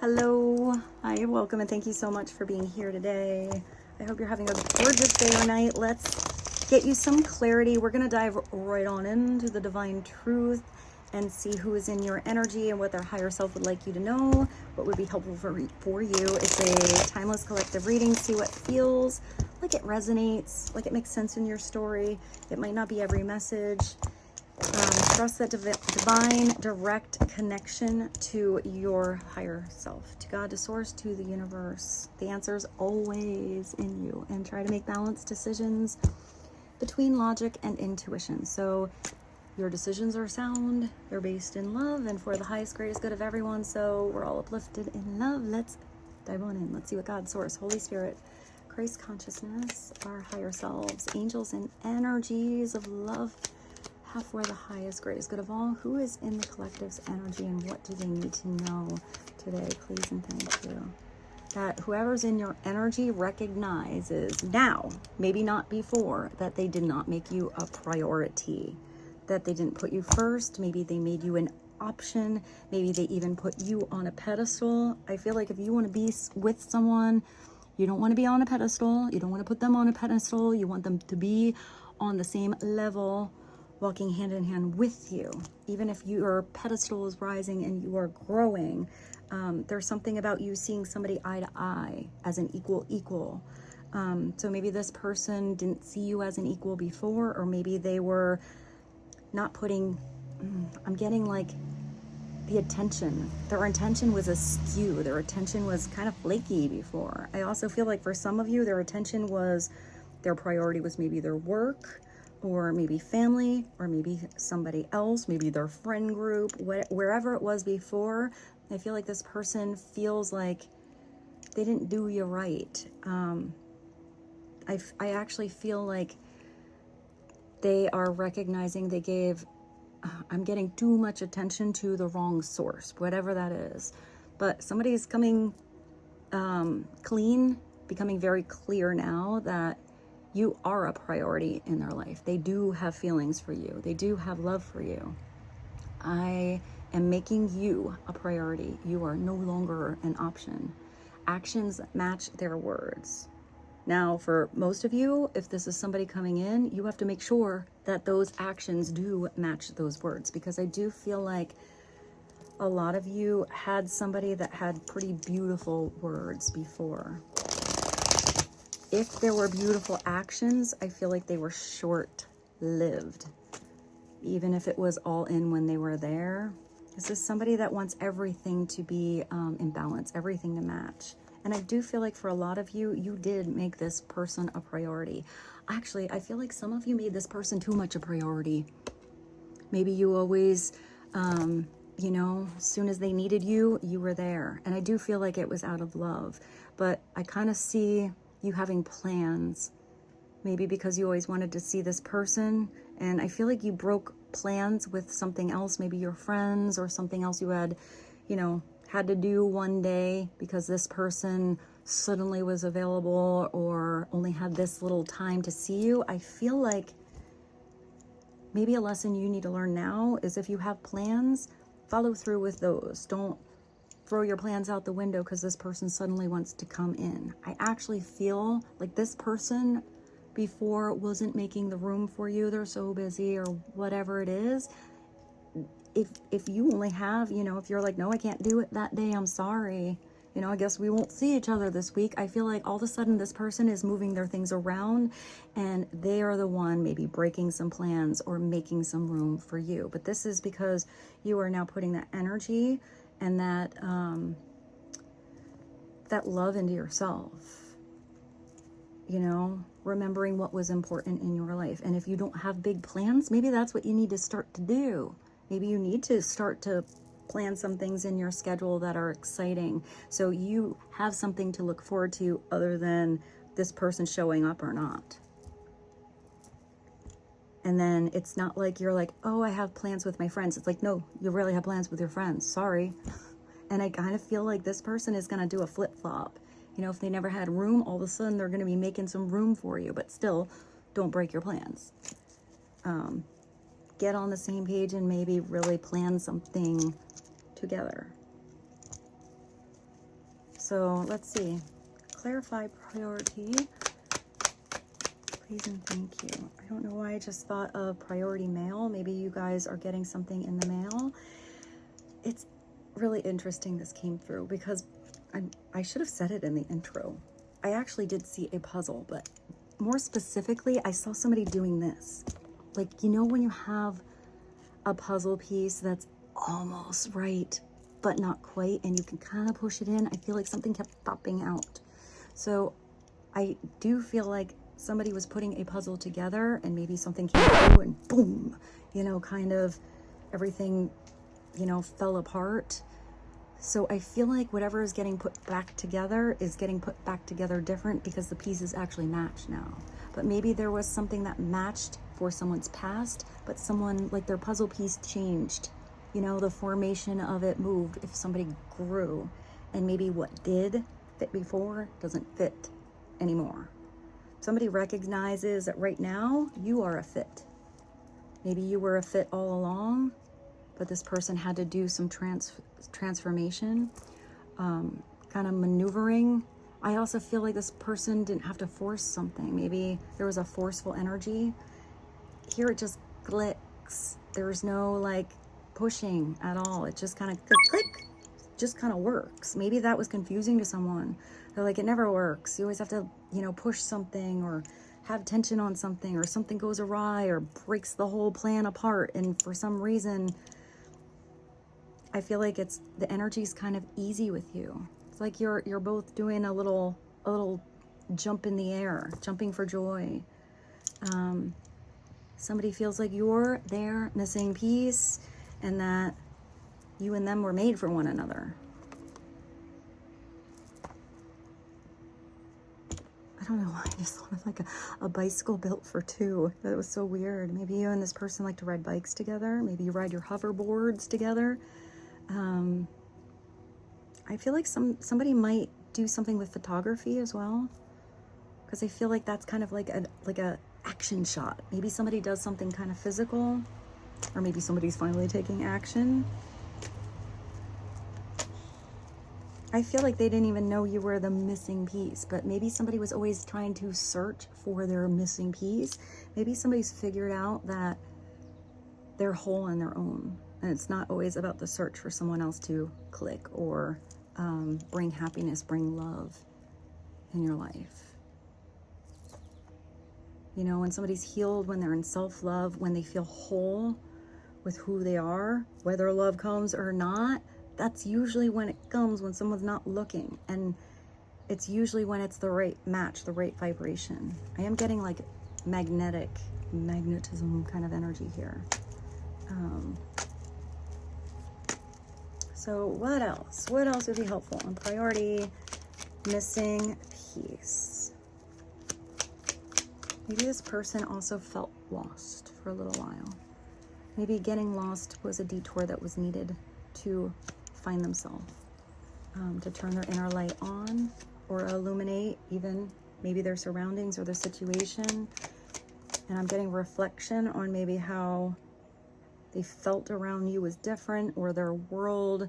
Hello, hi, welcome, and thank you so much for being here today. I hope you're having a gorgeous day or night. Let's get you some clarity. We're going to dive right on into the divine truth and see who is in your energy and what their higher self would like you to know, what would be helpful for you. It's a timeless collective reading. See what feels like it resonates, like it makes sense in your story. It might not be every message. Trust that divine direct connection to your higher self, to God, to source, to the universe. The answer is always in you, and try to make balanced decisions between logic and intuition. So your decisions are sound, they're based in love and for the highest, greatest good of everyone. So we're all uplifted in love. Let's dive on in. Let's see what God, source, Holy Spirit, Christ consciousness, our higher selves, angels and energies of love have for the highest, greatest good of all. Who is in the collective's energy and what do they need to know today? Please and thank you. That whoever's in your energy recognizes now, maybe not before, that they did not make you a priority, that they didn't put you first. Maybe they made you an option. Maybe they even put you on a pedestal. I feel like if you want to be with someone, you don't want to be on a pedestal. You don't want to put them on a pedestal. You want them to be on the same level, walking hand in hand with you. Even if your pedestal is rising and you are growing, there's something about you seeing somebody eye to eye as an equal. So maybe this person didn't see you as an equal before, or maybe they were not putting, I'm getting like the attention. Their attention was askew. Their attention was kind of flaky before. I also feel like for some of you, their attention was, their priority was maybe their work, or maybe family, or maybe somebody else, maybe their friend group, wherever it was before. I feel like this person feels like they didn't do you right. I actually feel like they are recognizing they gave, I'm getting too much attention to the wrong source, whatever that is. But somebody's coming clean, becoming very clear now that you are a priority in their life. They do have feelings for you. They do have love for you. I am making you a priority. You are no longer an option. Actions match their words. Now, for most of you, if this is somebody coming in, you have to make sure that those actions do match those words, because I do feel like a lot of you had somebody that had pretty beautiful words before. If there were beautiful actions, I feel like they were short-lived. Even if it was all in when they were there. This is somebody that wants everything to be in balance, everything to match. And I do feel like for a lot of you, you did make this person a priority. Actually, I feel like some of you made this person too much a priority. Maybe you always, as soon as they needed you, you were there. And I do feel like it was out of love. But I kind of see you having plans, maybe because you always wanted to see this person, and I feel like you broke plans with something else, maybe your friends or something else you had, had to do one day because this person suddenly was available or only had this little time to see you. I feel like maybe a lesson you need to learn now is if you have plans, follow through with those. Don't throw your plans out the window because this person suddenly wants to come in. I actually feel like this person before wasn't making the room for you. They're so busy or whatever it is. If you only have, if you're like, no, I can't do it that day, I'm sorry. I guess we won't see each other this week. I feel like all of a sudden this person is moving their things around and they are the one maybe breaking some plans or making some room for you. But this is because you are now putting that energy and that love into yourself, remembering what was important in your life. And if you don't have big plans, maybe that's what you need to start to do. Maybe you need to start to plan some things in your schedule that are exciting, so you have something to look forward to other than this person showing up or not. And then it's not like you're like, oh, I have plans with my friends. It's like, no, you really have plans with your friends. Sorry. And I kind of feel like this person is going to do a flip-flop. If they never had room, all of a sudden they're going to be making some room for you. But still, don't break your plans. Get on the same page and maybe really plan something together. So let's see. Clarify priority. Please and thank you. I don't know why I just thought of priority mail. Maybe you guys are getting something in the mail. It's really interesting this came through because I should have said it in the intro. I actually did see a puzzle, but more specifically, I saw somebody doing this. Like, you know, when you have a puzzle piece that's almost right, but not quite, and you can kind of push it in, I feel like something kept popping out. So I do feel like somebody was putting a puzzle together and maybe something came through and boom, you know, kind of everything, you know, fell apart. So I feel like whatever is getting put back together is getting put back together different because the pieces actually match now. But maybe there was something that matched for someone's past, but someone, like their puzzle piece changed. You know, the formation of it moved if somebody grew, and maybe what did fit before doesn't fit anymore. Somebody recognizes that right now you are a fit. Maybe you were a fit all along, but this person had to do some transformation, kind of maneuvering. I also feel like this person didn't have to force something. Maybe there was a forceful energy. Here it just clicks. There's no like pushing at all. It just kind of click, just kind of works. Maybe that was confusing to someone. They're like, it never works. You always have to, you know, push something or have tension on something, or something goes awry or breaks the whole plan apart. And for some reason, I feel like it's the energy's kind of easy with you. It's like you're both doing a little jump in the air, jumping for joy. Somebody feels like you're their missing piece, and that you and them were made for one another. I don't know why I just thought of like a bicycle built for two. That was so weird. Maybe you and this person like to ride bikes together. Maybe you ride your hoverboards together. I feel like somebody might do something with photography as well, because I feel like that's kind of like a action shot. Maybe somebody does something kind of physical, or maybe somebody's finally taking action. I feel like they didn't even know you were the missing piece, but maybe somebody was always trying to search for their missing piece. Maybe somebody's figured out that they're whole on their own, and it's not always about the search for someone else to click or bring happiness, bring love in your life. You know, when somebody's healed, when they're in self-love, when they feel whole with who they are, whether love comes or not, that's usually when it comes, when someone's not looking. And it's usually when it's the right match, the right vibration. I am getting like magnetism kind of energy here. So what else? What else would be helpful on priority? Missing piece. Maybe this person also felt lost for a little while. Maybe getting lost was a detour that was needed to find themselves, to turn their inner light on or illuminate even maybe their surroundings or their situation. And I'm getting reflection on maybe how they felt around you was different, or their world.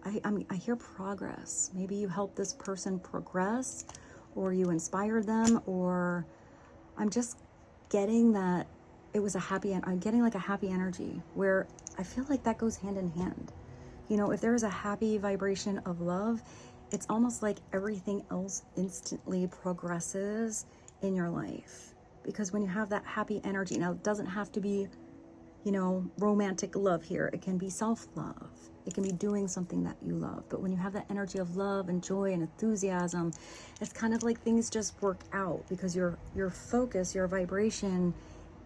I hear progress. Maybe you helped this person progress, or you inspired them, or I'm just getting that it was a happy, I'm getting like a happy energy where I feel like that goes hand in hand. You know, if there is a happy vibration of love, it's almost like everything else instantly progresses in your life. Because when you have that happy energy, now it doesn't have to be, you know, romantic love here. It can be self-love. It can be doing something that you love. But when you have that energy of love and joy and enthusiasm, it's kind of like things just work out, because your focus, your vibration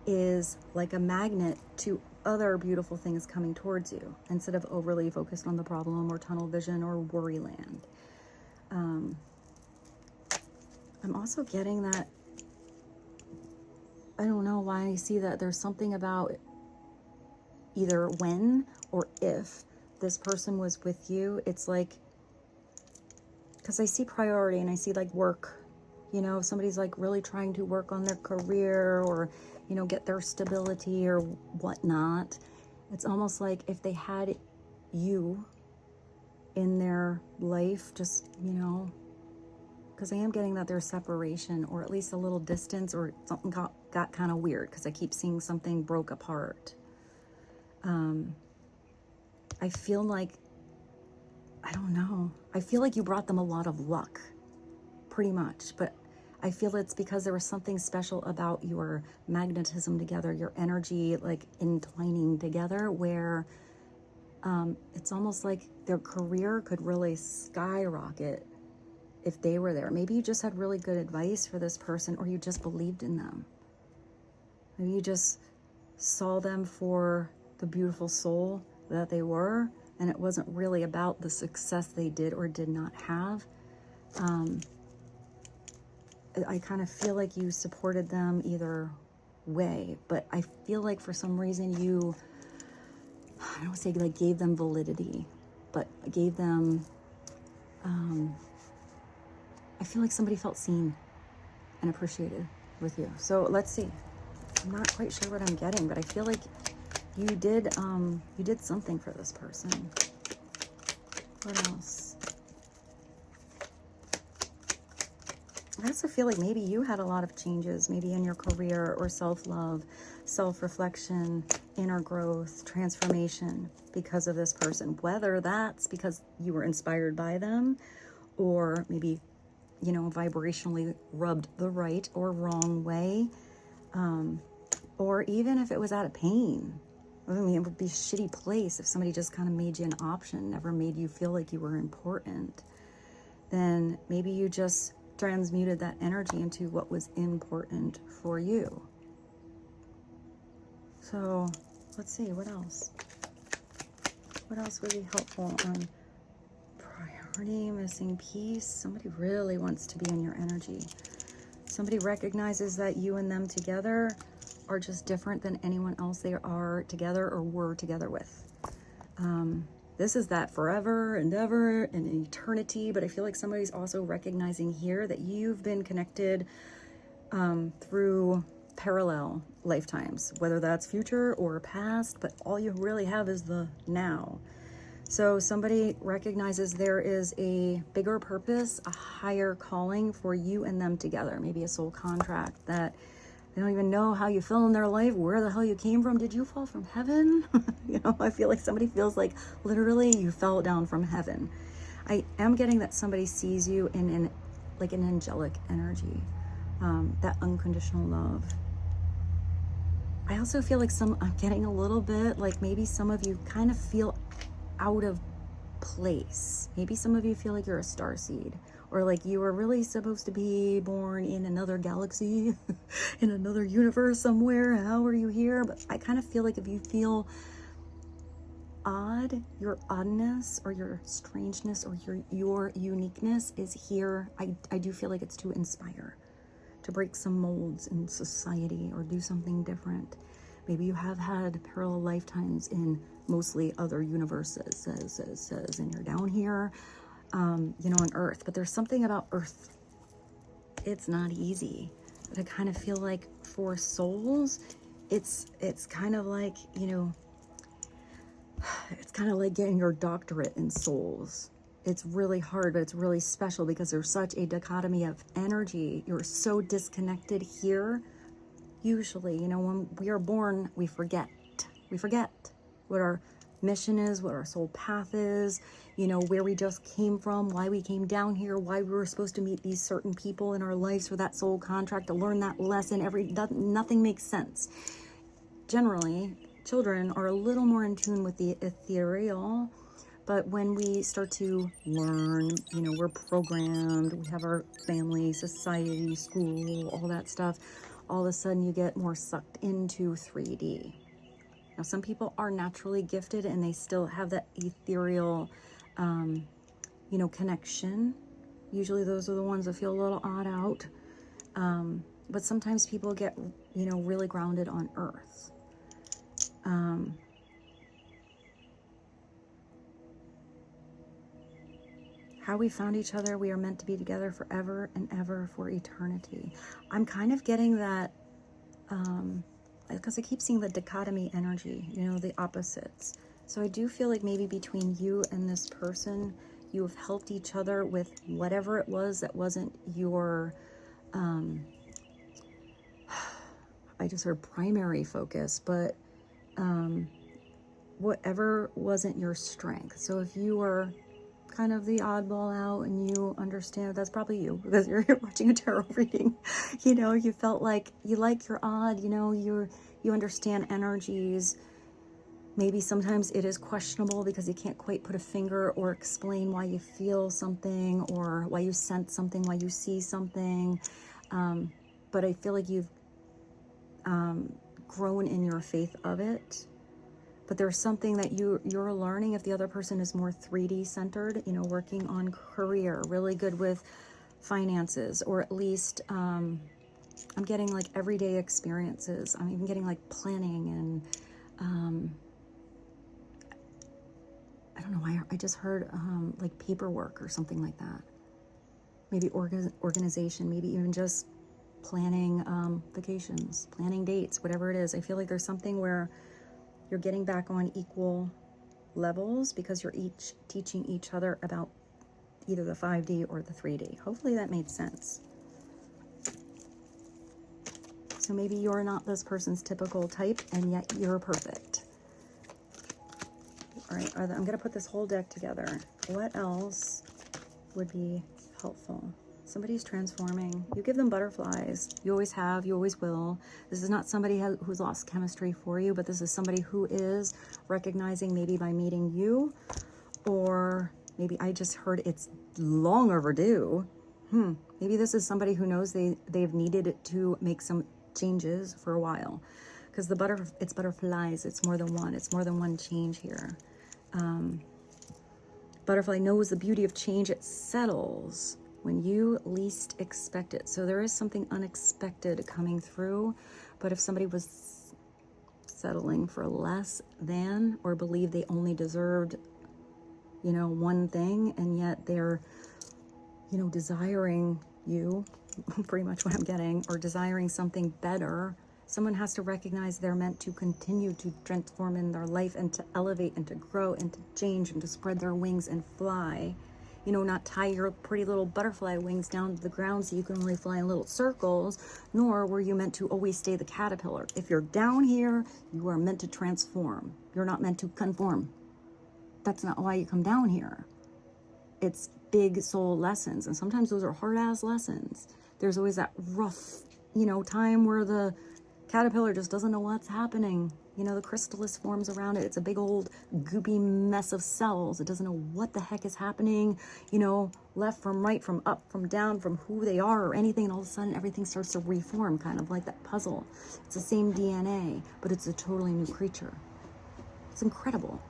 is like a magnet to other beautiful things coming towards you, instead of overly focused on the problem or tunnel vision or worry land. I'm also getting that, I don't know why I see that there's something about either when or if this person was with you. It's like, because I see priority and I see like work, you know, if somebody's like really trying to work on their career or, you know, get their stability or whatnot. It's almost like if they had you in their life, just, you know, because I am getting that there's separation, or at least a little distance, or something got kind of weird, because I keep seeing something broke apart. I feel like, I don't know, I feel like you brought them a lot of luck, pretty much, but I feel it's because there was something special about your magnetism together, your energy like entwining together, where it's almost like their career could really skyrocket if they were there. Maybe you just had really good advice for this person, or you just believed in them. Maybe you just saw them for the beautiful soul that they were, and it wasn't really about the success they did or did not have. I kind of feel like you supported them either way, but I feel like for some reason you, I don't say like gave them validity, but gave them, I feel like somebody felt seen and appreciated with you. So let's see. I'm not quite sure what I'm getting, but I feel like you did something for this person. What else? I also feel like maybe you had a lot of changes, maybe in your career, or self-love, self-reflection, inner growth, transformation because of this person. Whether that's because you were inspired by them, or maybe, you know, vibrationally rubbed the right or wrong way, or even if it was out of pain. I mean, it would be a shitty place if somebody just kind of made you an option, never made you feel like you were important. Then maybe you just transmuted that energy into what was important for you. So let's see, what else? What else would be helpful on priority, missing piece? Somebody really wants to be in your energy. Somebody recognizes that you and them together are just different than anyone else they are together or were together with. This is that forever and ever and eternity, but I feel like somebody's also recognizing here that you've been connected through parallel lifetimes, whether that's future or past, but all you really have is the now. So somebody recognizes there is a bigger purpose, a higher calling for you and them together, maybe a soul contract that they don't even know how you fell in their life, where the hell you came from. Did you fall from heaven? You know, I feel like somebody feels like literally you fell down from heaven. I am getting that somebody sees you in an angelic energy, that unconditional love. I also feel like I'm getting a little bit like maybe some of you kind of feel out of place. Maybe some of you feel like you're a starseed, or like you were really supposed to be born in another galaxy, in another universe somewhere. How are you here? But I kind of feel like if you feel odd, your oddness or your strangeness or your uniqueness is here. I do feel like it's to inspire, to break some molds in society or do something different. Maybe you have had parallel lifetimes in mostly other universes, and you're down here, you know, on Earth. But there's something about Earth, it's not easy. But I kind of feel like for souls, it's kind of like, you know, it's kind of like getting your doctorate in souls. It's really hard, but it's really special because there's such a dichotomy of energy. You're so disconnected here. Usually, you know, when we are born, we forget. We forget what our mission is, what our soul path is, you know, where we just came from, why we came down here, why we were supposed to meet these certain people in our lives for that soul contract, to learn that lesson. Nothing makes sense. Generally, children are a little more in tune with the ethereal, but when we start to learn, you know, we're programmed, we have our family, society, school, all that stuff, all of a sudden you get more sucked into 3D. Now, some people are naturally gifted and they still have that ethereal, you know, connection. Usually those are the ones that feel a little odd out. But sometimes people get, you know, really grounded on Earth. How we found each other, we are meant to be together forever and ever for eternity. I'm kind of getting that because I keep seeing the dichotomy energy, you know, the opposites. So I do feel like maybe between you and this person, you have helped each other with whatever it was that wasn't your, I just heard primary focus, but whatever wasn't your strength. So if you were kind of the oddball out and you understand, that's probably you, because you're watching a tarot reading, you know, you felt like you like your odd, you know, you understand energies. Maybe sometimes it is questionable because you can't quite put a finger or explain why you feel something or why you sense something, why you see something. But I feel like you've grown in your faith of it. But there's something that you're learning if the other person is more 3D centered, you know, working on career, really good with finances, or at least I'm getting like everyday experiences. I'm even getting like planning and I don't know why I just heard like paperwork or something like that. Maybe organization, maybe even just planning vacations, planning dates, whatever it is. I feel like there's something where you're getting back on equal levels because you're each teaching each other about either the 5D or the 3D. Hopefully that made sense. So maybe you're not this person's typical type and yet you're perfect. All right, I'm going to put this whole deck together. What else would be helpful? Somebody's transforming. You give them butterflies. You always have, you always will. This is not somebody who's lost chemistry for you, but this is somebody who is recognizing, maybe by meeting you, or maybe I just heard it's long overdue. Maybe this is somebody who knows they've needed to make some changes for a while. Because it's butterflies, it's more than one. It's more than one change here. Butterfly knows the beauty of change. It settles when you least expect it. So there is something unexpected coming through. But if somebody was settling for less than, or believed they only deserved, you know, one thing, and yet they're, you know, desiring you, pretty much what I'm getting, or desiring something better, someone has to recognize they're meant to continue to transform in their life and to elevate and to grow and to change and to spread their wings and fly. You know, not tie your pretty little butterfly wings down to the ground so you can only fly in little circles, nor were you meant to always stay the caterpillar. If you're down here, you are meant to transform. You're not meant to conform. That's not why you come down here. It's big soul lessons, and sometimes those are hard-ass lessons. There's always that rough, you know, time where the caterpillar just doesn't know what's happening. You know, the chrysalis forms around it. It's a big old goopy mess of cells. It doesn't know what the heck is happening, you know, left from right, from up, from down, from who they are or anything. And all of a sudden everything starts to reform, kind of like that puzzle. It's the same DNA, but it's a totally new creature. It's incredible.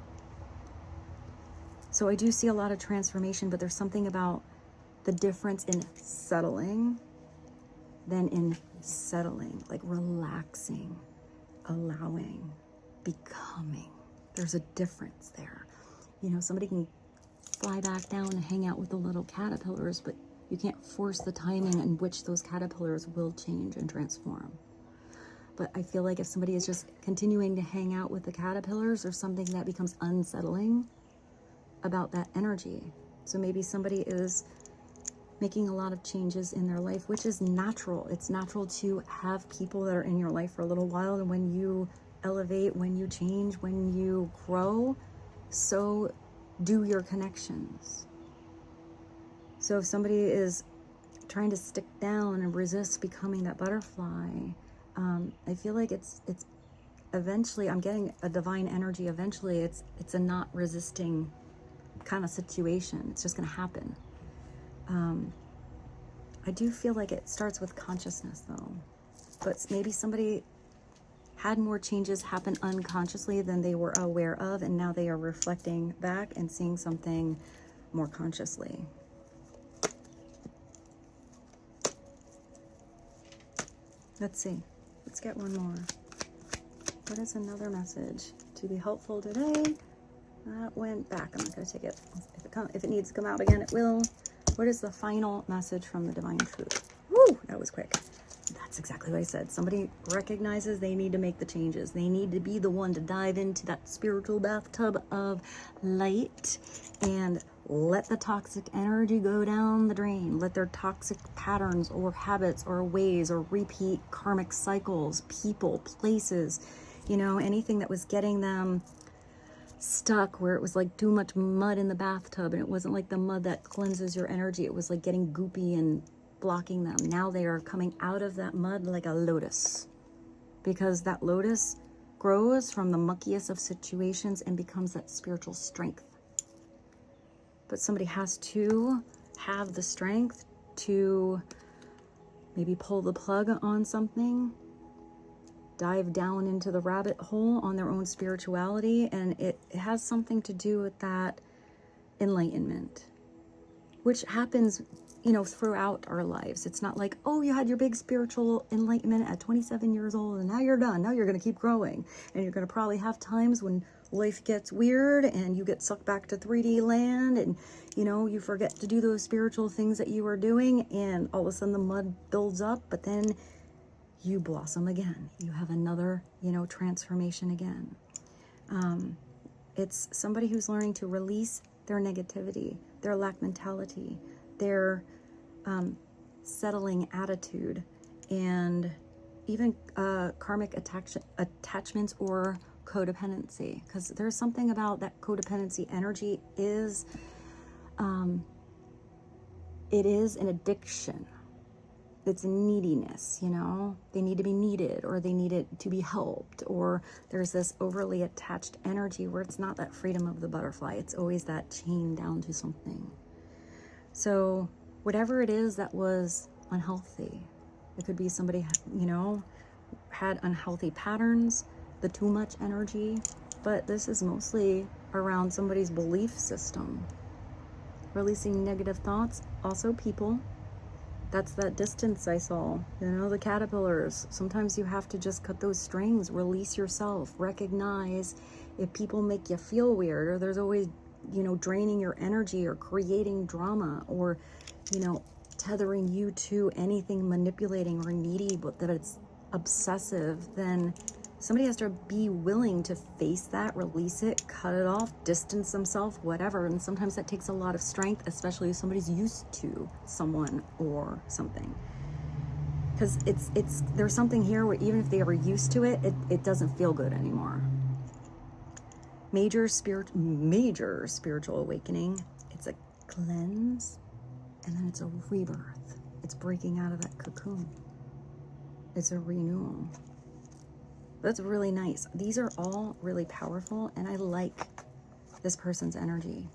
So I do see a lot of transformation, but there's something about the difference in settling than in settling, like relaxing, allowing, becoming. There's a difference there. You know, somebody can fly back down and hang out with the little caterpillars, but you can't force the timing in which those caterpillars will change and transform. But I feel like if somebody is just continuing to hang out with the caterpillars, there's something that becomes unsettling about that energy. So maybe somebody is making a lot of changes in their life, which is natural. It's natural to have people that are in your life for a little while, and when you elevate, when you change, when you grow, so do your connections. So if somebody is trying to stick down and resist becoming that butterfly, I feel like it's eventually, I'm getting a divine energy. Eventually it's a not resisting kind of situation. It's just going to happen. I do feel like it starts with consciousness though, but maybe somebody had more changes happen unconsciously than they were aware of, and now they are reflecting back and seeing something more consciously. Let's see. Let's get one more. What is another message to be helpful today? That went back. I'm not going to take it. If it needs to come out again, it will. What is the final message from the Divine Truth? Woo! That was quick. That's That's exactly what I said. Somebody recognizes they need to make the changes. They need to be the one to dive into that spiritual bathtub of light and let the toxic energy go down the drain. Let their toxic patterns or habits or ways or repeat karmic cycles, people, places, you know, anything that was getting them stuck, where it was like too much mud in the bathtub, and it wasn't like the mud that cleanses your energy. It was like getting goopy and blocking them. Now they are coming out of that mud like a lotus, because that lotus grows from the muckiest of situations and becomes that spiritual strength. But somebody has to have the strength to maybe pull the plug on something, dive down into the rabbit hole on their own spirituality, and it has something to do with that enlightenment, which happens, you know, throughout our lives. It's not like, oh, you had your big spiritual enlightenment at 27 years old and now you're done. Now you're going to keep growing. And you're going to probably have times when life gets weird and you get sucked back to 3D land and, you know, you forget to do those spiritual things that you were doing, and all of a sudden the mud builds up, but then you blossom again. You have another, you know, transformation again. It's somebody who's learning to release their negativity, their lack mentality, their settling attitude, and even karmic attachments or codependency, because there's something about that codependency energy is it is an addiction. It's neediness, you know, they need to be needed, or they need it to be helped, or there's this overly attached energy where it's not that freedom of the butterfly. It's always that chain down to something. So whatever it is that was unhealthy, it could be somebody, you know, had unhealthy patterns, the too much energy, but this is mostly around somebody's belief system. Releasing negative thoughts, also people. That's that distance I saw, you know, the caterpillars. Sometimes you have to just cut those strings, release yourself, recognize if people make you feel weird, or there's always, you know, draining your energy or creating drama, or, you know, tethering you to anything manipulating or needy, but that it's obsessive, then somebody has to be willing to face that, release it, cut it off, distance themselves, whatever. And sometimes that takes a lot of strength, especially if somebody's used to someone or something. Because there's something here where even if they were used to it, it doesn't feel good anymore. Major spiritual awakening. It's a cleanse, and then it's a rebirth. It's breaking out of that cocoon. It's a renewal. That's really nice. These are all really powerful, and I like this person's energy.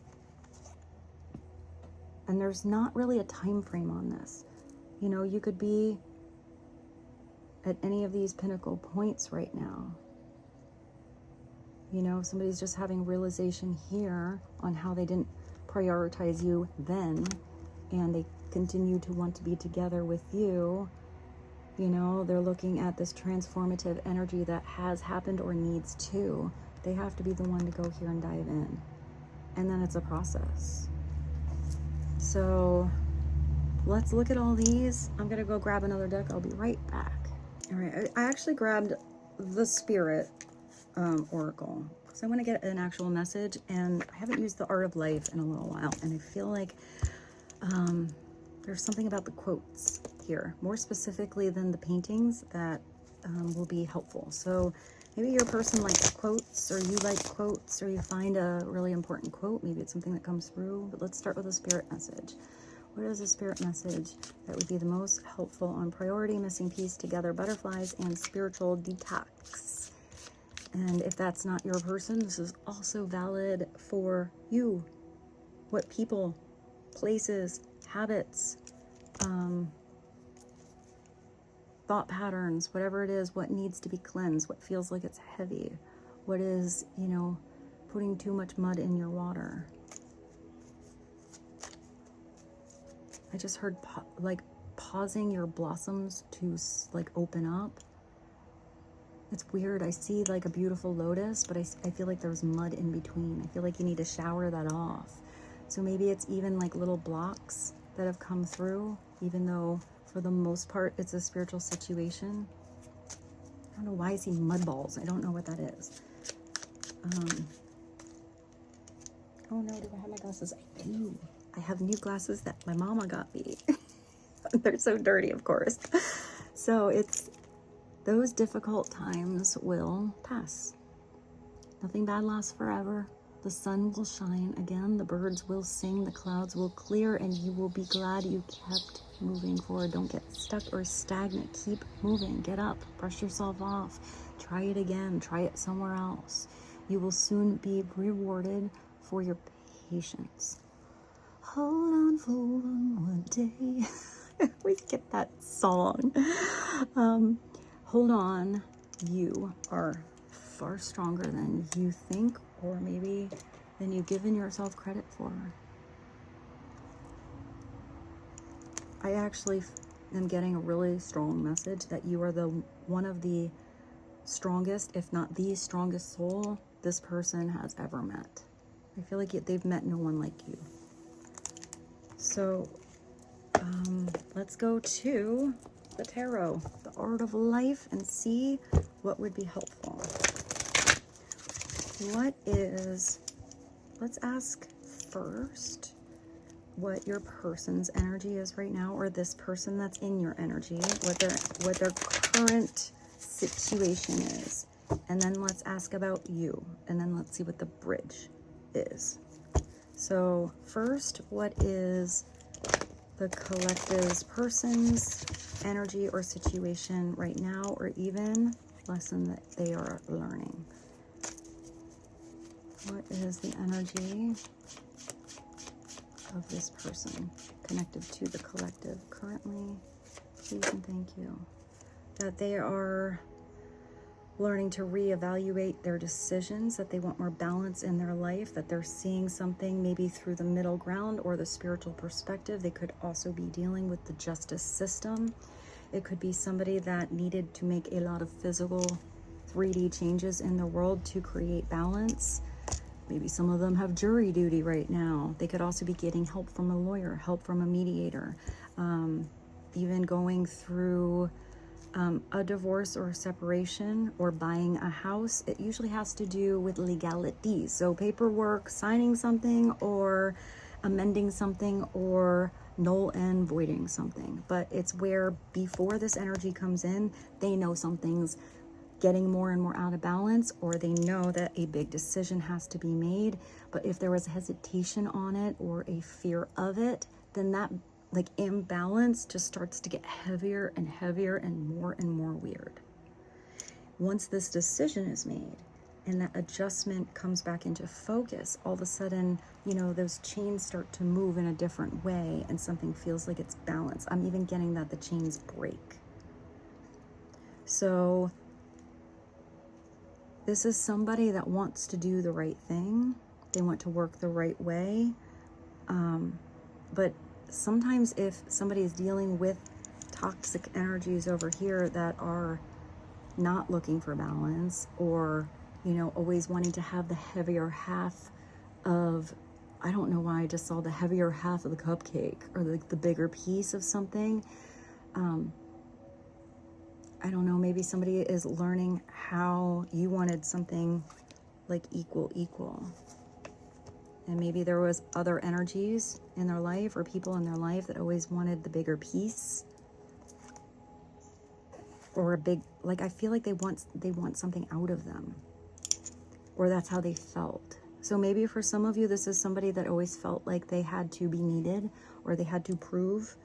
And there's not really a time frame on this. You know, you could be at any of these pinnacle points right now. You know, somebody's just having realization here on how they didn't prioritize you then, and they continue to want to be together with you. You know, they're looking at this transformative energy that has happened or needs to. They have to be the one to go here and dive in. And then it's a process. So let's look at all these. I'm going to go grab another deck. I'll be right back. All right. I actually grabbed the Spirit Oracle because I want to get an actual message. And I haven't used the Art of Life in a little while. And I feel like there's something about the quotes here, more specifically than the paintings, that will be helpful. So maybe your person likes quotes, or you like quotes, or you find a really important quote. Maybe it's something that comes through. But let's start with a spirit message. What is a spirit message that would be the most helpful on priority, missing piece, together, butterflies, and spiritual detox? And if that's not your person, this is also valid for you. What people, places, habits, thought patterns, whatever it is, what needs to be cleansed, what feels like it's heavy, what is, you know, putting too much mud in your water. I just heard like pausing your blossoms to like open up. It's weird. I see like a beautiful lotus, but I feel like there's mud in between. I feel like you need to shower that off. So maybe it's even like little blocks that have come through, even though For the most part, it's a spiritual situation. I don't know, why I see mud balls. I don't know what that is. Oh no, do I have my glasses? I do. I have new glasses that my mama got me. They're so dirty, of course. So it's, those difficult times will pass. Nothing bad lasts forever. The sun will shine again, the birds will sing, the clouds will clear, and you will be glad you kept moving forward. Don't get stuck or stagnant. Keep moving. Get up. Brush yourself off. Try it again. Try it somewhere else. You will soon be rewarded for your patience. Hold on for one more day. We get that song. Hold on. You are far stronger than you think, or maybe than you've given yourself credit for. I actually am getting a really strong message that you are the one of the strongest, if not the strongest soul this person has ever met. I feel like they've met no one like you. So let's go to the tarot, the art of life, and see what would be helpful. What is, let's ask first what your person's energy is right now, or this person that's in your energy, what their current situation is. And then let's ask about you, and then let's see what the bridge is. So first, what is the collective's person's energy or situation right now, or even lesson that they are learning? What is the energy of this person connected to the collective currently? Please and thank you. That they are learning to reevaluate their decisions, that they want more balance in their life, that they're seeing something maybe through the middle ground or the spiritual perspective. They could also be dealing with the justice system. It could be somebody that needed to make a lot of physical 3D changes in the world to create balance. Maybe some of them have jury duty right now. They could also be getting help from a lawyer, help from a mediator, even going through a divorce or a separation, or buying a house. It usually has to do with legalities. So paperwork, signing something, or amending something, or null and voiding something. But it's where before this energy comes in, they know something's getting more and more out of balance, or they know that a big decision has to be made. But if there was hesitation on it or a fear of it, then that like imbalance just starts to get heavier and heavier and more weird. Once this decision is made and that adjustment comes back into focus, all of a sudden, you know, those chains start to move in a different way and something feels like it's balanced. I'm even getting that the chains break. So this is somebody that wants to do the right thing. They want to work the right way. But sometimes if somebody is dealing with toxic energies over here that are not looking for balance, or, you know, always wanting to have the heavier half of, I don't know why I just saw the heavier half of the cupcake, or the bigger piece of something. I don't know, maybe somebody is learning how you wanted something like equal. And maybe there was other energies in their life or people in their life that always wanted the bigger piece. Or a big, like, I feel like they want something out of them. Or that's how they felt. So maybe for some of you, this is somebody that always felt like they had to be needed, or they had to prove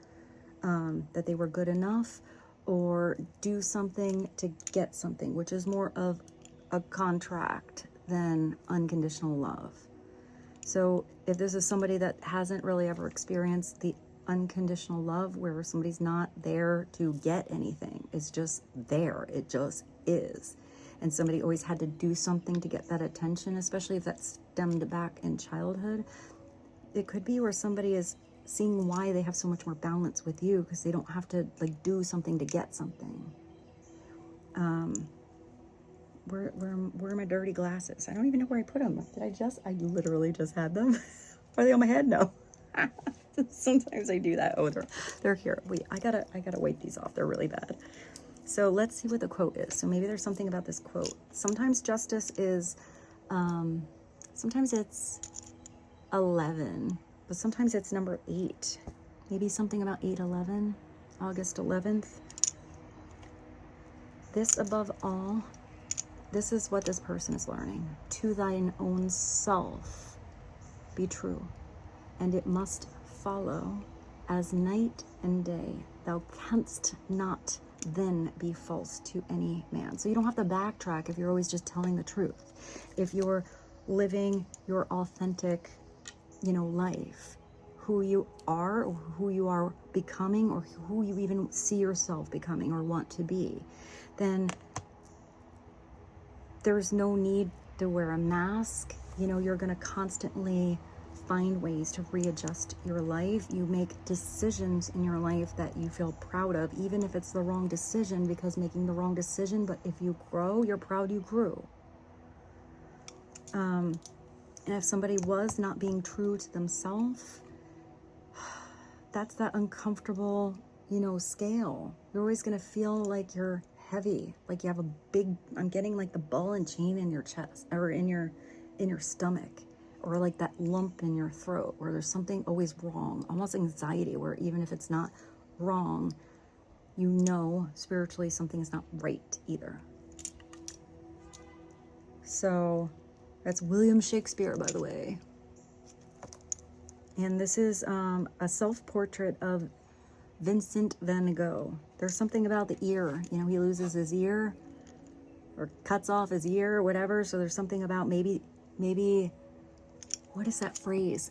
that they were good enough, or do something to get something, which is more of a contract than unconditional love. So if this is somebody that hasn't really ever experienced the unconditional love, where somebody's not there to get anything, it's just there, it just is. And somebody always had to do something to get that attention, especially if that stemmed back in childhood. It could be where somebody is seeing why they have so much more balance with you, because they don't have to like do something to get something. Where are my dirty glasses? I don't even know where I put them. I literally just had them. Are they on my head? No. Sometimes I do that. Oh, they're here. Wait, I gotta wipe these off. They're really bad. So let's see what the quote is. So maybe there's something about this quote. Sometimes justice is, sometimes it's 11, but sometimes it's number 8. Maybe something about 8/11, August 11th. This above all, this is what this person is learning. To thine own self be true, and it must follow as night and day. Thou canst not then be false to any man. So you don't have to backtrack if you're always just telling the truth. If you're living your authentic, life, who you are, or who you are becoming, or who you even see yourself becoming or want to be, then there's no need to wear a mask. You're going to constantly find ways to readjust your life. You make decisions in your life that you feel proud of, even if it's the wrong decision, because making the wrong decision, but if you grow, you're proud you grew. And if somebody was not being true to themselves, that's that uncomfortable, scale. You're always going to feel like you're heavy, like you have a big, I'm getting like the ball and chain in your chest, or in your stomach, or like that lump in your throat where there's something always wrong, almost anxiety, where even if it's not wrong, spiritually something is not right either. So that's William Shakespeare, by the way. And this is a self-portrait of Vincent van Gogh. There's something about the ear. He loses his ear or cuts off his ear or whatever. So there's something about maybe, what is that phrase?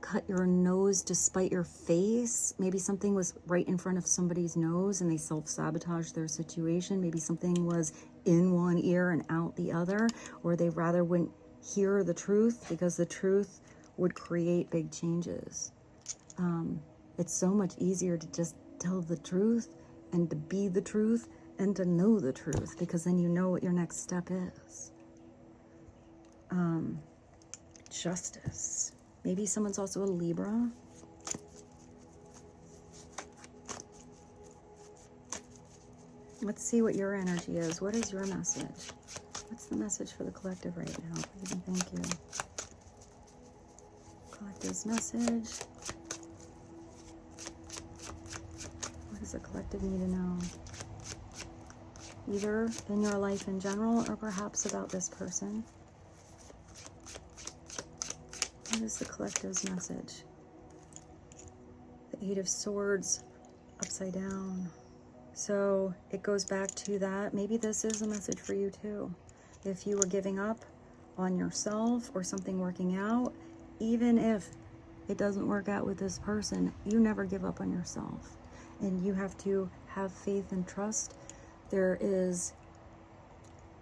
Cut your nose to spite your face. Maybe something was right in front of somebody's nose and they self-sabotaged their situation. Maybe something was in one ear and out the other, or they rather wouldn't hear the truth because the truth would create big changes. It's so much easier to just tell the truth and to be the truth and to know the truth, because then you know what your next step is. Justice. Maybe someone's also a Libra. Let's see what your energy is. What is your message? What's the message for the collective right now? Please and thank you. Collective's message. What does the collective need to know? Either in your life in general, or perhaps about this person. What is the collective's message? The Eight of Swords upside down. So it goes back to that. Maybe this is a message for you too. If you were giving up on yourself or something working out, even if it doesn't work out with this person, you never give up on yourself. And you have to have faith and trust. There is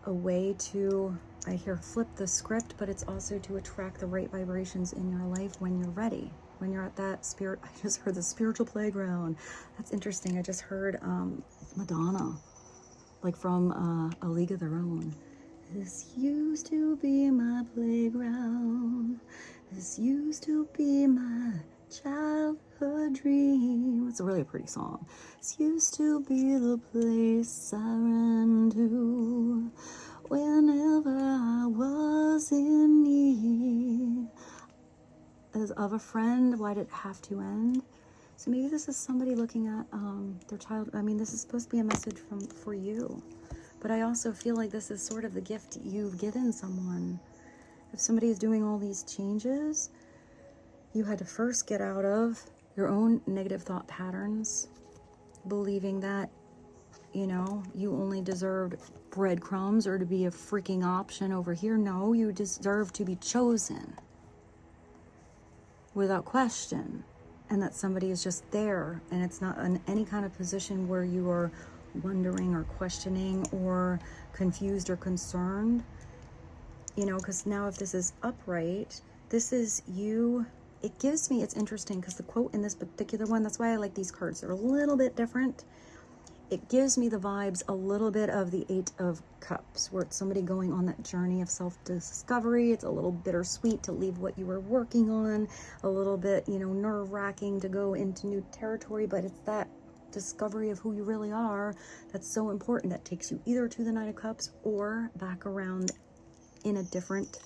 a way to, I hear, flip the script, but it's also to attract the right vibrations in your life when you're ready. When you're at that spirit, I just heard the spiritual playground. That's interesting. I just heard Madonna, like from A League of Their Own. This used to be my playground. This used to be my childhood dream. It's a really pretty song. This used to be the place I ran to whenever I was in need of a friend. Why did it have to end? So maybe this is somebody looking at their child. I mean, this is supposed to be a message for you. But I also feel like this is sort of the gift you've given someone. If somebody is doing all these changes, you had to first get out of your own negative thought patterns, believing that, you only deserved breadcrumbs or to be a freaking option over here. No, you deserve to be chosen without question, and that somebody is just there, and it's not in any kind of position where you are wondering or questioning or confused or concerned, because now if this is upright, this is you. It gives me, it's interesting because the quote in this particular one, that's why I like these cards. They're a little bit different. it gives me the vibes a little bit of the Eight of Cups, where it's somebody going on that journey of self-discovery. It's a little bittersweet to leave what you were working on, a little bit, you know, nerve-wracking to go into new territory, but it's that discovery of who you really are that's so important, that takes you either to the Knight of Cups or back around in a different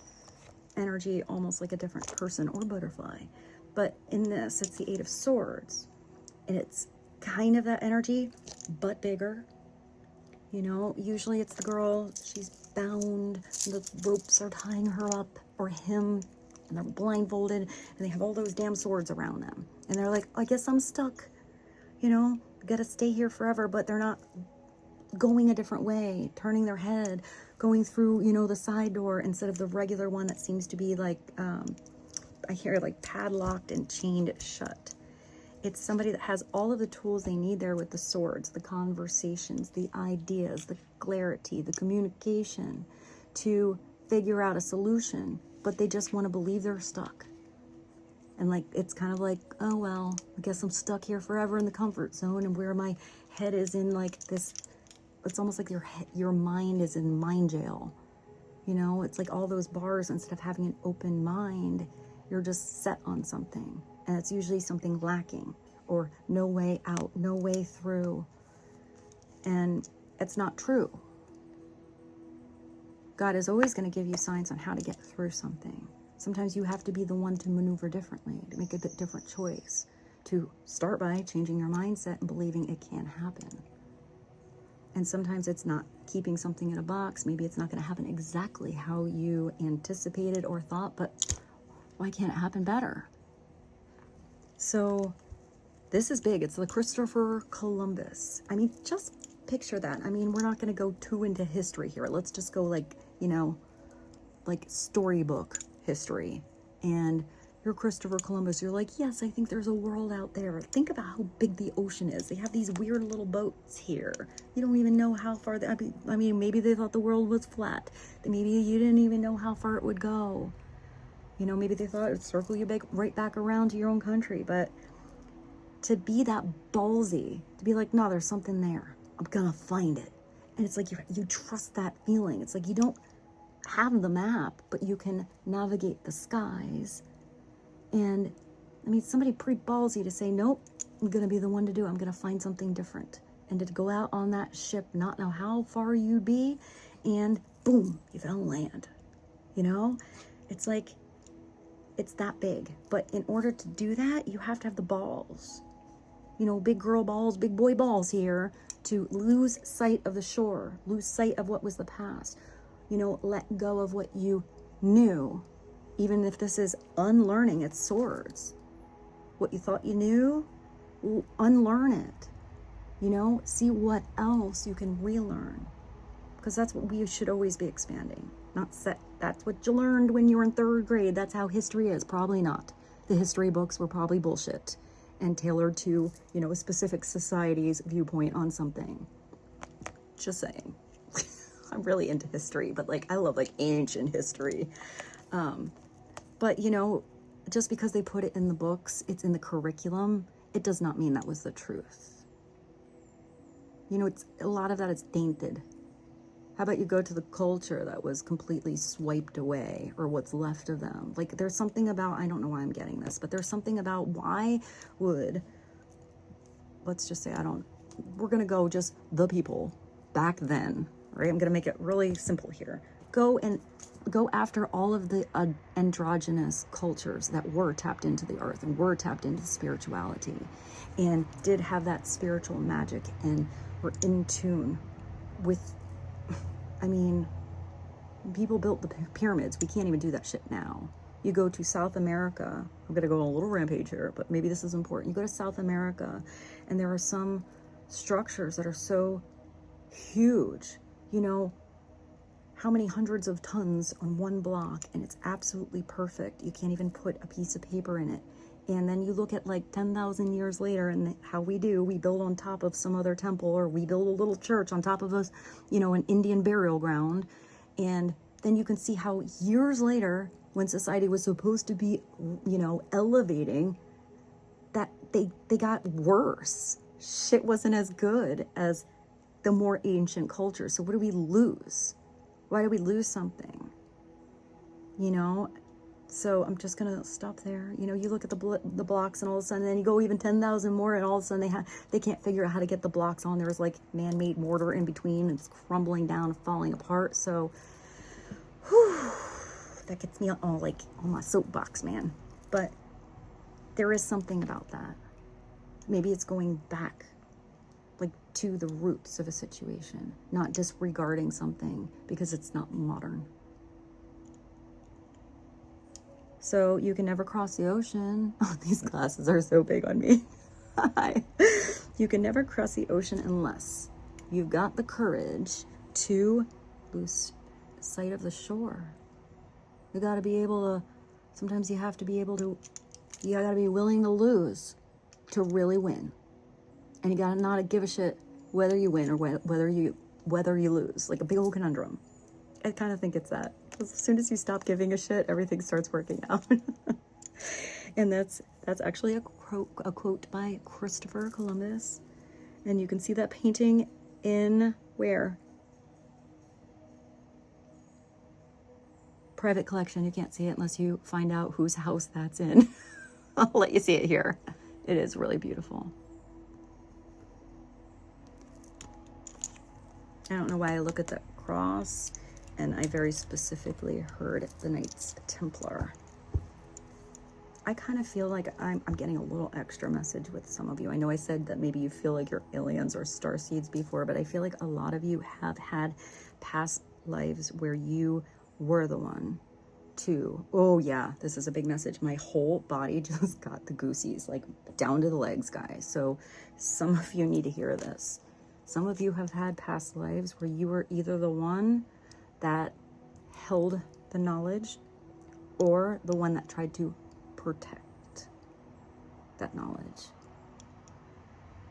energy, almost like a different person or butterfly. But in this, it's the Eight of Swords, and it's kind of that energy, but bigger. You know, usually it's the girl, she's bound, the ropes are tying her up, or him, and they're blindfolded, and they have all those damn swords around them. And they're like, I guess I'm stuck, you know, gotta stay here forever, but they're not going a different way, turning their head, going through, you know, the side door instead of the regular one that seems to be like, I hear like padlocked and chained shut. It's somebody that has all of the tools they need there with the swords, the conversations, the ideas, the clarity, the communication to figure out a solution, but they just want to believe they're stuck. And like, it's kind of like, oh, well, I guess I'm stuck here forever in the comfort zone, and where my head is in like this, it's almost like your mind is in mind jail. You know, it's like all those bars, instead of having an open mind, you're just set on something. And it's usually something lacking, or no way out, no way through. And it's not true. God is always going to give you signs on how to get through something. Sometimes you have to be the one to maneuver differently, to make a bit different choice, to start by changing your mindset and believing it can happen. And sometimes it's not keeping something in a box. Maybe it's not going to happen exactly how you anticipated or thought, but why can't it happen better? So this is big. It's the Christopher Columbus. I mean, just picture that. I mean, we're not going to go too into history here. Let's just go like, you know, like storybook history. And you're Christopher Columbus. You're like, yes, I think there's a world out there. Think about how big the ocean is. They have these weird little boats here. You don't even know how far. I mean, maybe they thought the world was flat. Maybe you didn't even know how far it would go. You know, maybe they thought it would circle you right back around to your own country. But to be that ballsy, to be like, no, there's something there. I'm going to find it. And it's like you trust that feeling. It's like you don't have the map, but you can navigate the skies. And I mean, somebody pretty ballsy to say, nope, I'm going to be the one to do it. I'm going to find something different. And to go out on that ship, not know how far you'd be, and boom, you found land. You know, it's like, it's that big. But in order to do that, you have to have the balls. You know, big girl balls, big boy balls here, to lose sight of the shore, lose sight of what was the past. You know, let go of what you knew, even if this is unlearning. It's swords. What you thought you knew, unlearn it. You know, see what else you can relearn. Because that's what we should always be expanding. Not set. That's what you learned when you were in 3rd grade. That's how history is. Probably not. The history books were probably bullshit and tailored to, you know, a specific society's viewpoint on something. Just saying. I'm really into history, but like, I love like ancient history. But you know, just because they put it in the books, it's in the curriculum, it does not mean that was the truth. You know, it's a lot of that is tainted. How about you go to the culture that was completely swiped away, or what's left of them? Like, there's something about, I don't know why I'm getting this, but there's something about why would, let's just say, we're going to go just the people back then, right? I'm going to make it really simple here. Go after all of the androgynous cultures that were tapped into the earth and were tapped into spirituality and did have that spiritual magic and were in tune with, I mean, people built the pyramids. We can't even do that shit now. You go to South America. I'm going to go on a little rampage here, but maybe this is important. You go to South America, and there are some structures that are so huge. You know, how many hundreds of tons on one block, and it's absolutely perfect. You can't even put a piece of paper in it. And then you look at like 10,000 years later, and how we build on top of some other temple, or we build a little church on top of us, you know, an Indian burial ground. And then you can see how years later, when society was supposed to be, you know, elevating, that they got worse. Shit wasn't as good as the more ancient culture. So what do we lose? Why do we lose something? You know? So I'm just going to stop there. You know, you look at the blocks and all of a sudden, then you go even 10,000 more and all of a sudden they can't figure out how to get the blocks on. There's like man-made mortar in between. It's crumbling down, falling apart. So whew, that gets me all like on my soapbox, man. But there is something about that. Maybe it's going back like to the roots of a situation, not disregarding something because it's not modern. So you can never cross the ocean. Oh, these glasses are so big on me. You can never cross the ocean unless you've got the courage to lose sight of the shore. You got to be able to, sometimes you have to be able to, you got to be willing to lose to really win. And you got to not give a shit whether you win or whether you lose, like a big old conundrum. I kind of think it's that. As soon as you stop giving a shit, everything starts working out. And that's actually a quote by Christopher Columbus. And you can see that painting in where? Private collection. You can't see it unless you find out whose house that's in. I'll let you see it here. It is really beautiful. I don't know why I look at the cross, and I very specifically heard the Knights Templar. I kind of feel like I'm getting a little extra message with some of you. I know I said that maybe you feel like you're aliens or starseeds before, but I feel like a lot of you have had past lives where you were the one to, oh yeah, this is a big message. My whole body just got the goosies, like down to the legs, guys. So some of you need to hear this. Some of you have had past lives where you were either the one that held the knowledge or the one that tried to protect that knowledge.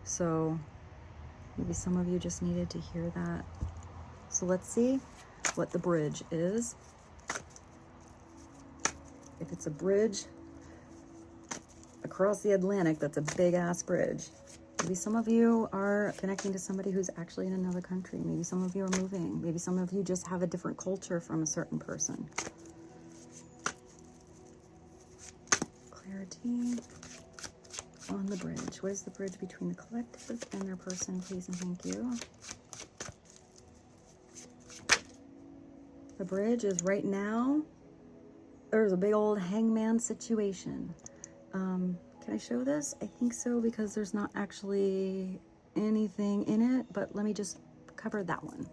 So maybe some of you just needed to hear that. So let's see what the bridge is. If it's a bridge across the Atlantic, that's a big ass bridge. Maybe some of you are connecting to somebody who's actually in another country. Maybe some of you are moving. Maybe some of you just have a different culture from a certain person. Clarity on the bridge. What is the bridge between the collective and their person, please and thank you? The bridge is right now, there's a big old hangman situation. Can I show this? I think so, because there's not actually anything in it, but let me just cover that one.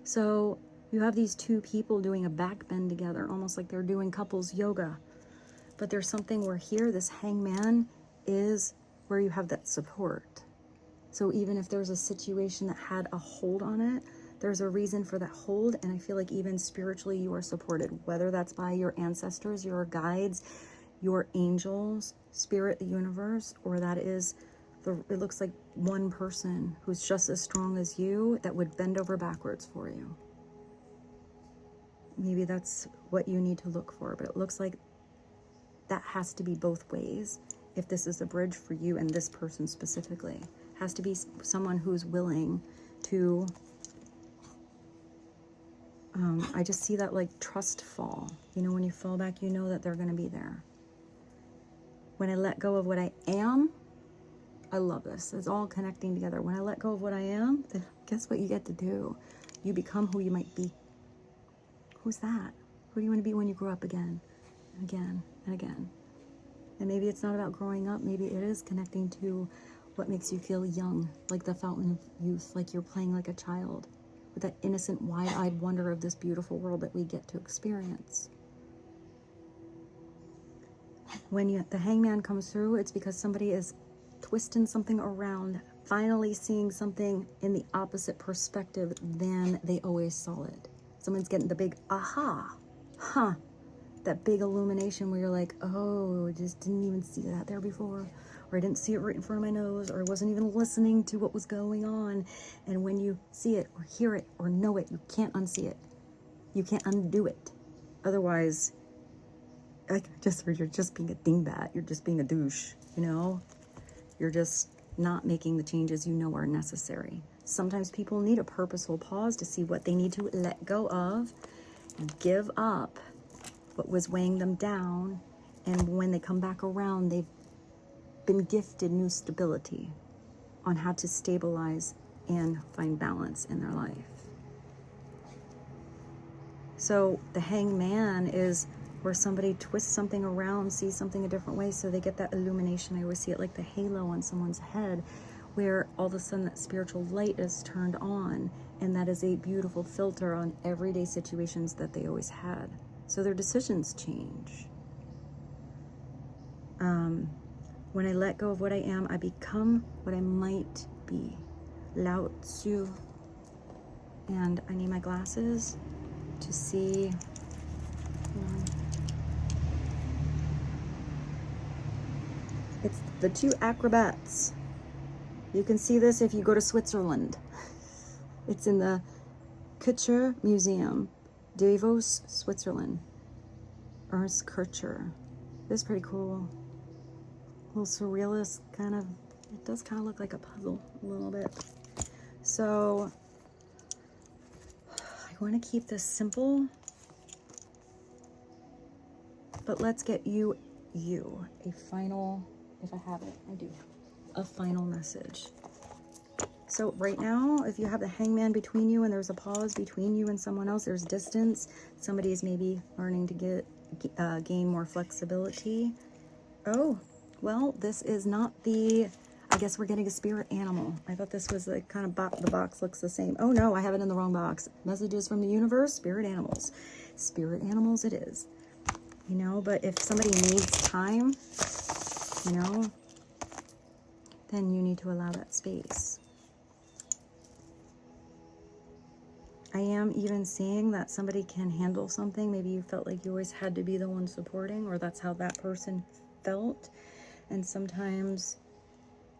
So you have these two people doing a back bend together, almost like they're doing couples yoga. But there's something where here, this hangman is where you have that support. So even if there's a situation that had a hold on it, there's a reason for that hold. And I feel like even spiritually you are supported, whether that's by your ancestors, your guides, your angels, spirit, the universe, or that is, it looks like one person who's just as strong as you that would bend over backwards for you. Maybe that's what you need to look for, but it looks like that has to be both ways. If this is a bridge for you and this person specifically, has to be someone who's willing to, I just see that like trust fall. You know, when you fall back, you know that they're going to be there. When I let go of what I am, I love this. It's all connecting together. When I let go of what I am, then guess what you get to do? You become who you might be. Who's that? Who do you want to be when you grow up again and again and again? And maybe it's not about growing up. Maybe it is connecting to what makes you feel young, like the fountain of youth, like you're playing like a child with that innocent, wide-eyed wonder of this beautiful world that we get to experience. When the hangman comes through, it's because somebody is twisting something around, finally seeing something in the opposite perspective than they always saw it. Someone's getting the big aha, that big illumination where you're like, oh, I just didn't even see that there before, or I didn't see it right in front of my nose, or I wasn't even listening to what was going on. And when you see it or hear it or know it, you can't unsee it. You can't undo it. Otherwise, you're just being a dingbat. You're just being a douche, you know? You're just not making the changes you know are necessary. Sometimes people need a purposeful pause to see what they need to let go of, give up what was weighing them down, and when they come back around, they've been gifted new stability on how to stabilize and find balance in their life. So the hangman is where somebody twists something around, sees something a different way, so they get that illumination. I always see it like the halo on someone's head, where all of a sudden that spiritual light is turned on, and that is a beautiful filter on everyday situations that they always had. So their decisions change. When I let go of what I am, I become what I might be. Lao Tzu. And I need my glasses to see. It's the two acrobats. You can see this if you go to Switzerland. It's in the Kircher Museum, Davos, Switzerland. Ernst Kircher. This is pretty cool. A little surrealist kind of, it does kind of look like a puzzle a little bit. So I want to keep this simple, but let's get you a final, if I have it, I do, a final message. So right now, if you have the hangman between you and there's a pause between you and someone else, there's distance, somebody is maybe learning to gain more flexibility. Oh, well, this is not the, I guess we're getting a spirit animal. I thought this was the kind of the box looks the same. Oh no, I have it in the wrong box. Messages from the universe, spirit animals. Spirit animals it is. You know, but if somebody needs time, you know, then you need to allow that space. I am even seeing that somebody can handle something. Maybe you felt like you always had to be the one supporting, or that's how that person felt. And sometimes,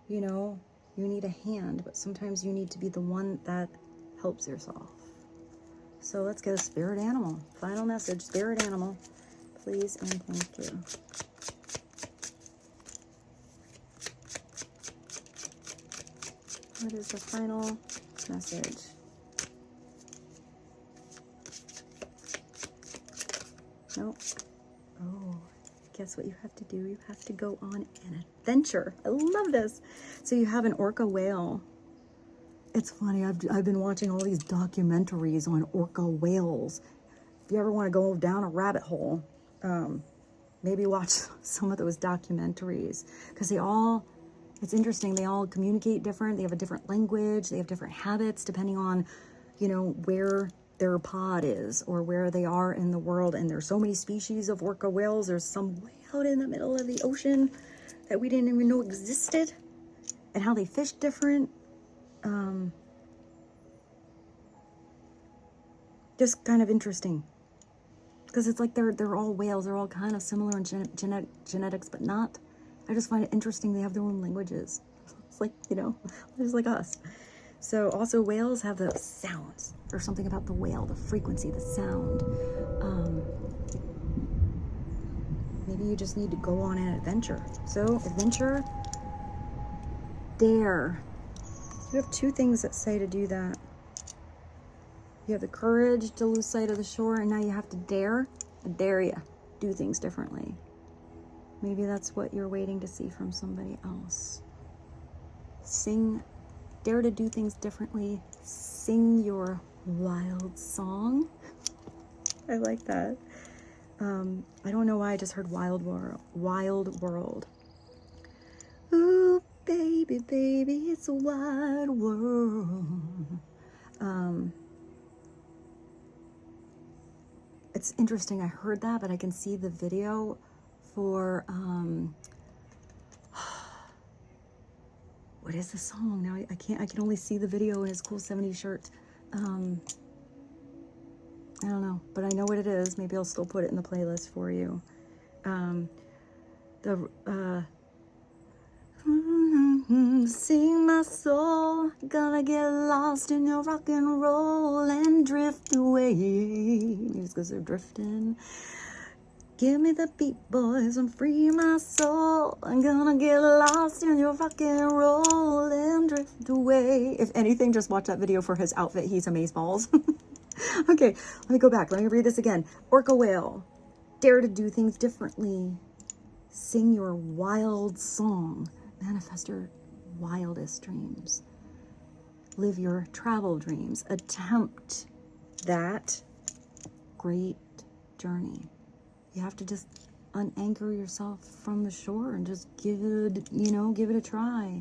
you know, you need a hand, but sometimes you need to be the one that helps yourself. So let's get a spirit animal. Final message, spirit animal, please and thank you. What is the final message? Nope. Oh, guess what you have to do? You have to go on an adventure. I love this. So you have an orca whale. It's funny, I've been watching all these documentaries on orca whales. If you ever want to go down a rabbit hole, maybe watch some of those documentaries, because it's interesting, they all communicate different, they have a different language, they have different habits depending on, you know, where their pod is or where they are in the world. And there's so many species of orca whales. There's some way out in the middle of the ocean that we didn't even know existed, and how they fish different. Just kind of interesting, because it's like they're all whales. They're all kind of similar in genetics, but not. I just find it interesting. They have their own languages. It's like, you know, just like us. So also whales have the sounds. There's something about the whale, the frequency, the sound. Maybe you just need to go on an adventure. So adventure, dare. You have two things that say to do that. You have the courage to lose sight of the shore, and now you have to dare. I dare you. Do things differently. Maybe that's what you're waiting to see from somebody else. Dare to do things differently. Sing your wild song. I like that. I don't know why I just heard wild world. Ooh, baby, baby, it's a wide world. It's interesting. I heard that, but I can see the video for what is the song now? I can only see the video in his cool 70s shirt. I don't know, but I know what it is. Maybe I'll still put it in the playlist for you. Sing my soul, gonna get lost in your rock and roll and drift away. Just because they're drifting. Give me the beat, boys, and free my soul. I'm gonna get lost in your fucking roll and drift away. If anything, just watch that video for his outfit. He's amazeballs. Okay, let me go back. Let me read this again. Orca whale, dare to do things differently. Sing your wild song. Manifest your wildest dreams. Live your travel dreams. Attempt that great journey. You have to just unanchor yourself from the shore and just give it, give it a try.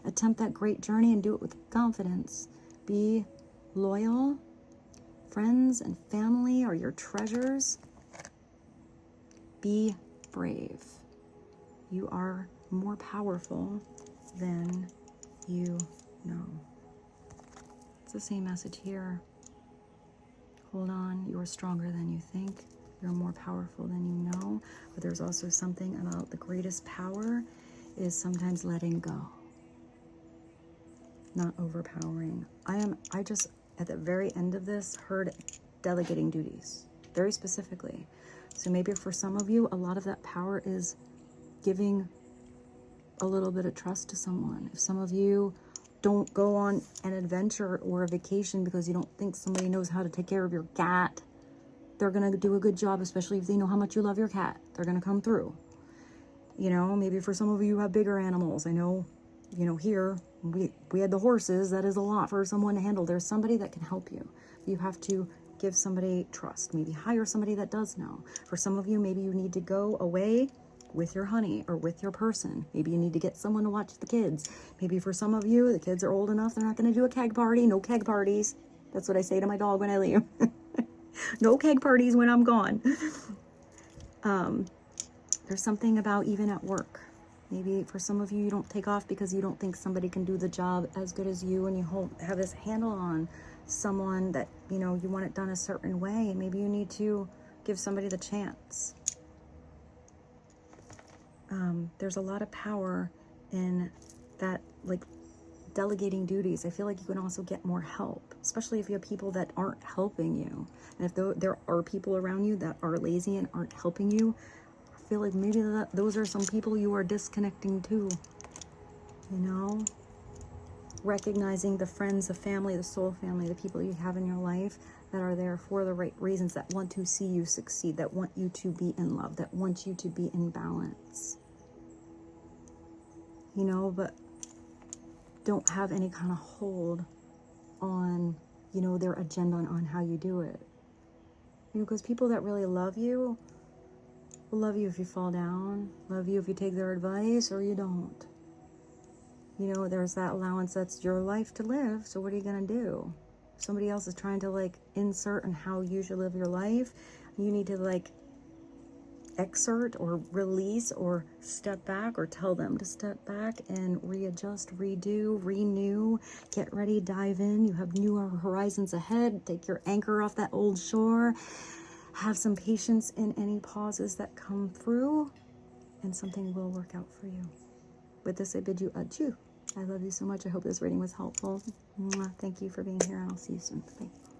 Attempt that great journey and do it with confidence. Be loyal. Friends and family are your treasures. Be brave. You are more powerful than you know. It's the same message here. Hold on, you are stronger than you think. You're more powerful than you know. But there's also something about the greatest power is sometimes letting go. Not overpowering. I just, at the very end of this, heard delegating duties. Very specifically. So maybe for some of you, a lot of that power is giving a little bit of trust to someone. If some of you don't go on an adventure or a vacation because you don't think somebody knows how to take care of your cat, they're going to do a good job, especially if they know how much you love your cat. They're going to come through. Maybe for some of you who have bigger animals. I know, here, we had the horses. That is a lot for someone to handle. There's somebody that can help you. You have to give somebody trust. Maybe hire somebody that does know. For some of you, maybe you need to go away with your honey or with your person. Maybe you need to get someone to watch the kids. Maybe for some of you, the kids are old enough, they're not going to do a keg party. No keg parties. That's what I say to my dog when I leave. No keg parties when I'm gone. There's something about even at work. Maybe for some of you, you don't take off because you don't think somebody can do the job as good as you, and you have this handle on someone that, you want it done a certain way. Maybe you need to give somebody the chance. There's a lot of power in that, like, delegating duties. I feel like you can also get more help, especially if you have people that aren't helping you. And if there are people around you that are lazy and aren't helping you, I feel like maybe those are some people you are disconnecting too. Recognizing the friends, the family, the soul family, the people you have in your life that are there for the right reasons, that want to see you succeed, that want you to be in love, that want you to be in balance. But don't have any kind of hold on, their agenda on how you do it. Because people that really love you will love you if you fall down, love you if you take their advice or you don't. There's that allowance. That's your life to live. So what are you going to do? If somebody else is trying to insert in how you should live your life, you need to exert or release or step back, or tell them to step back and readjust, redo, renew, get ready, dive in. You have newer horizons ahead. Take your anchor off that old shore. Have some patience in any pauses that come through, and something will work out for you. With this, I bid you adieu. I love you so much. I hope this reading was helpful. Thank you for being here, and I'll see you soon. Bye.